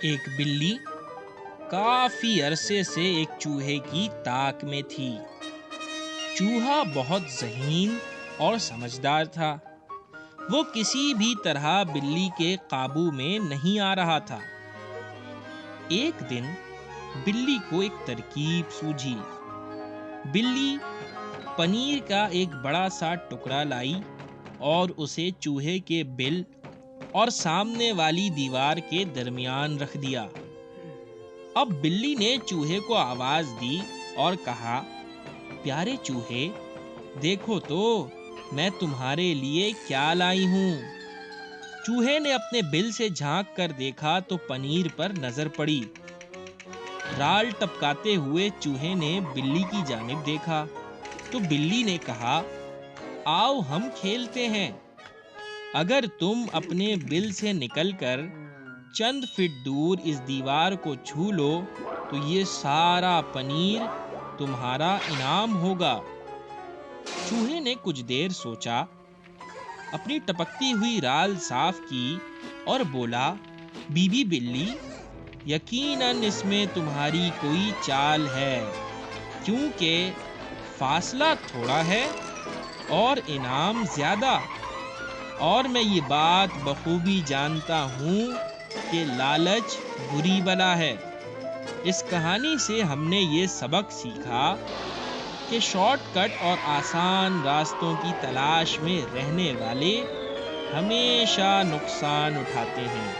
ایک بلی کافی عرصے سے ایک چوہے کی تاک میں تھی۔ چوہا بہت ذہین اور سمجھدار تھا۔ وہ کسی بھی طرح بلی کے قابو میں نہیں آ رہا تھا۔ ایک دن بلی کو ایک ترکیب سوجھی۔ بلی پنیر کا ایک بڑا سا ٹکڑا لائی اور اسے چوہے کے بل اور سامنے والی دیوار کے درمیان رکھ دیا۔ اب بلی نے چوہے کو آواز دی اور کہا، پیارے چوہے، دیکھو تو میں تمہارے لیے کیا لائی ہوں۔ چوہے نے اپنے بل سے جھانک کر دیکھا تو پنیر پر نظر پڑی۔ رال ٹپکاتے ہوئے چوہے نے بلی کی جانب دیکھا تو بلی نے کہا، آؤ ہم کھیلتے ہیں۔ اگر تم اپنے بل سے نکل کر چند فٹ دور اس دیوار کو چھو لو تو یہ سارا پنیر تمہارا انعام ہوگا۔ چوہے نے کچھ دیر سوچا، اپنی ٹپکتی ہوئی رال صاف کی اور بولا، بی بی بلی، یقیناً اس میں تمہاری کوئی چال ہے، کیونکہ فاصلہ تھوڑا ہے اور انعام زیادہ، اور میں یہ بات بخوبی جانتا ہوں کہ لالچ بری بلا ہے۔ اس کہانی سے ہم نے یہ سبق سیکھا کہ شارٹ کٹ اور آسان راستوں کی تلاش میں رہنے والے ہمیشہ نقصان اٹھاتے ہیں۔